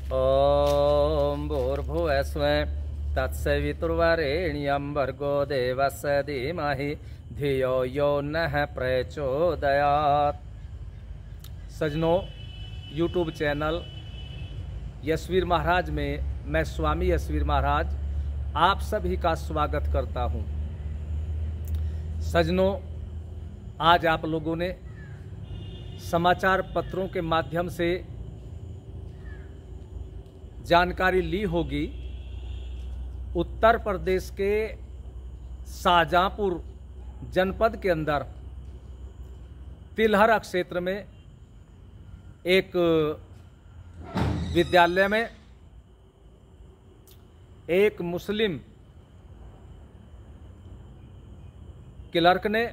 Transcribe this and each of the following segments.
ॐ भूर्भुवः स्वः तत्सवितुर्वरेण्यं भर्गो देवस्य धीमहि धियो यो नः प्रचोदयात्। सजनों, यूट्यूब चैनल यशवीर महाराज में मैं स्वामी यशवीर महाराज आप सभी का स्वागत करता हूं। सजनों, आज आप लोगों ने समाचार पत्रों के माध्यम से जानकारी ली होगी। उत्तर प्रदेश के शाहजहांपुर जनपद के अंदर तिलहरा क्षेत्र में एक विद्यालय में एक मुस्लिम क्लर्क ने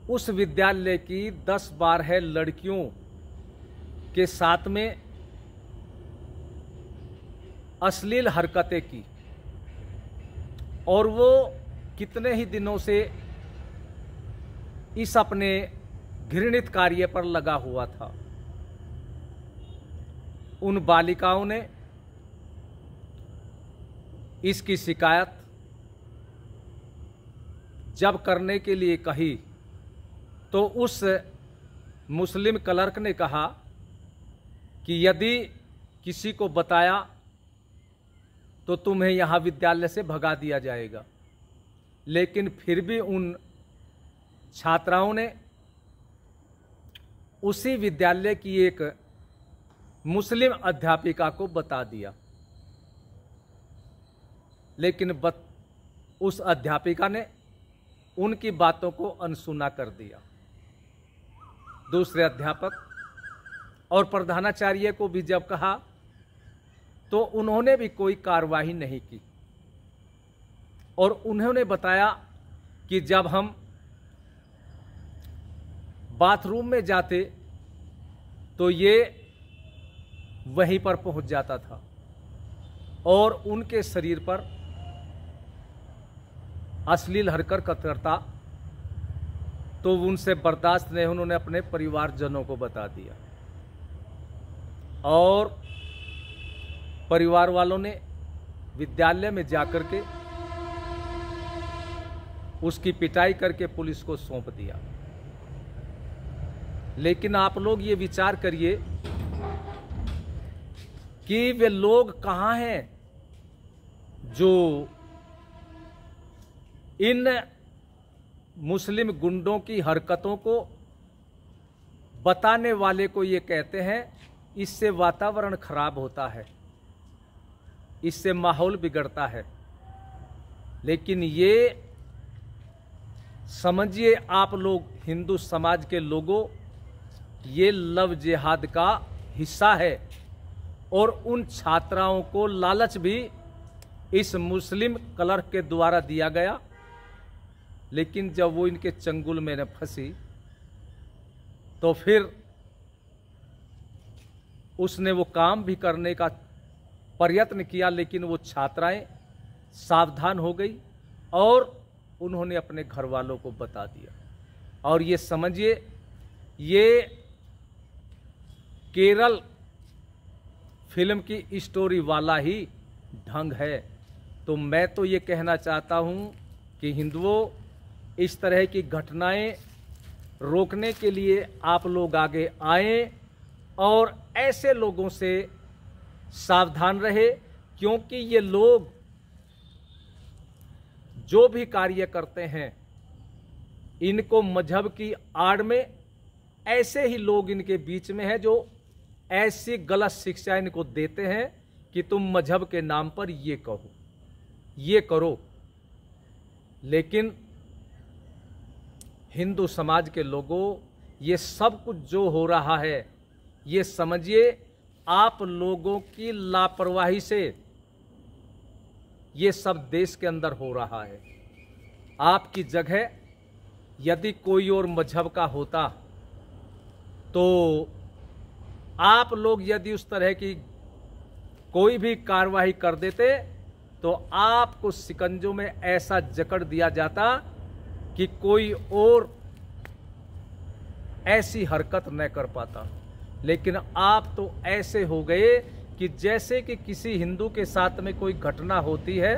उस विद्यालय की 10-12 लड़कियों के साथ में अश्लील हरकतें की और वो कितने ही दिनों से इस अपने घृणित कार्य पर लगा हुआ था। उन बालिकाओं ने इसकी शिकायत जब करने के लिए कही तो उस मुस्लिम क्लर्क ने कहा कि यदि किसी को बताया तो तुम्हें यहाँ विद्यालय से भगा दिया जाएगा। लेकिन फिर भी उन छात्राओं ने उसी विद्यालय की एक मुस्लिम अध्यापिका को बता दिया, लेकिन उस अध्यापिका ने उनकी बातों को अनसुना कर दिया। दूसरे अध्यापक और प्रधानाचार्य को भी जब कहा तो उन्होंने भी कोई कार्रवाई नहीं की और उन्होंने बताया कि जब हम बाथरूम में जाते तो ये वहीं पर पहुंच जाता था और उनके शरीर पर अश्लील हरकत करता, तो उनसे बर्दाश्त नहीं, उन्होंने अपने परिवारजनों को बता दिया और परिवार वालों ने विद्यालय में जाकर के उसकी पिटाई करके पुलिस को सौंप दिया। लेकिन आप लोग ये विचार करिए कि वे लोग कहाँ हैं जो इन मुस्लिम गुंडों की हरकतों को बताने वाले को ये कहते हैं इससे वातावरण खराब होता है, इससे माहौल बिगड़ता है। लेकिन ये समझिए आप लोग हिंदू समाज के लोगों, ये लव जिहाद का हिस्सा है और उन छात्राओं को लालच भी इस मुस्लिम क्लर्क के द्वारा दिया गया। लेकिन जब वो इनके चंगुल में न फंसी तो फिर उसने वो काम भी करने का प्रयत्न किया, लेकिन वो छात्राएं सावधान हो गई और उन्होंने अपने घर वालों को बता दिया। और ये समझिए ये केरल फिल्म की स्टोरी वाला ही ढंग है। तो मैं तो ये कहना चाहता हूँ कि हिंदुओं, इस तरह की घटनाएं रोकने के लिए आप लोग आगे आएं और ऐसे लोगों से सावधान रहे, क्योंकि ये लोग जो भी कार्य करते हैं इनको मजहब की आड़ में ऐसे ही लोग इनके बीच में हैं जो ऐसी गलत शिक्षा इनको देते हैं कि तुम मजहब के नाम पर ये कहो, ये करो। लेकिन हिंदू समाज के लोगों, ये सब कुछ जो हो रहा है ये समझिए आप लोगों की लापरवाही से ये सब देश के अंदर हो रहा है। आपकी जगह यदि कोई और मजहब का होता तो आप लोग यदि उस तरह की कोई भी कार्रवाई कर देते तो आपको शिकंजों में ऐसा जकड़ दिया जाता कि कोई और ऐसी हरकत न कर पाता। लेकिन आप तो ऐसे हो गए कि जैसे कि किसी हिंदू के साथ में कोई घटना होती है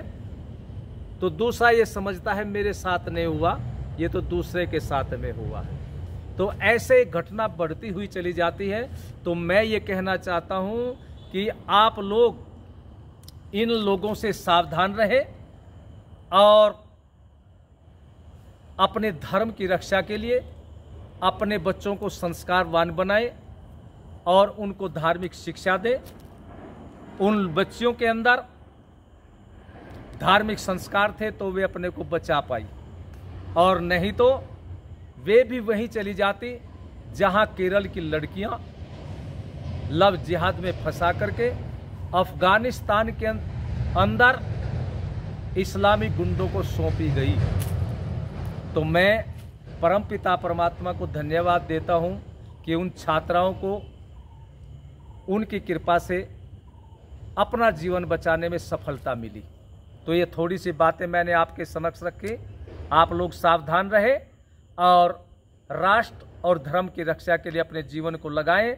तो दूसरा ये समझता है मेरे साथ नहीं हुआ, ये तो दूसरे के साथ में हुआ है। तो ऐसे घटना बढ़ती हुई चली जाती है। तो मैं ये कहना चाहता हूँ कि आप लोग इन लोगों से सावधान रहे और अपने धर्म की रक्षा के लिए अपने बच्चों को संस्कारवान बनाएं और उनको धार्मिक शिक्षा दें। उन बच्चियों के अंदर धार्मिक संस्कार थे तो वे अपने को बचा पाई, और नहीं तो वे भी वहीं चली जाती जहां केरल की लड़कियां लव जिहाद में फंसा करके अफगानिस्तान के अंदर इस्लामी गुंडों को सौंपी गई। तो मैं परमपिता परमात्मा को धन्यवाद देता हूं कि उन छात्राओं को उनकी कृपा से अपना जीवन बचाने में सफलता मिली। तो ये थोड़ी सी बातें मैंने आपके समक्ष रखी। आप लोग सावधान रहे और राष्ट्र और धर्म की रक्षा के लिए अपने जीवन को लगाएं,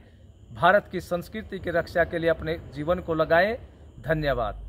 भारत की संस्कृति की रक्षा के लिए अपने जीवन को लगाएं। धन्यवाद।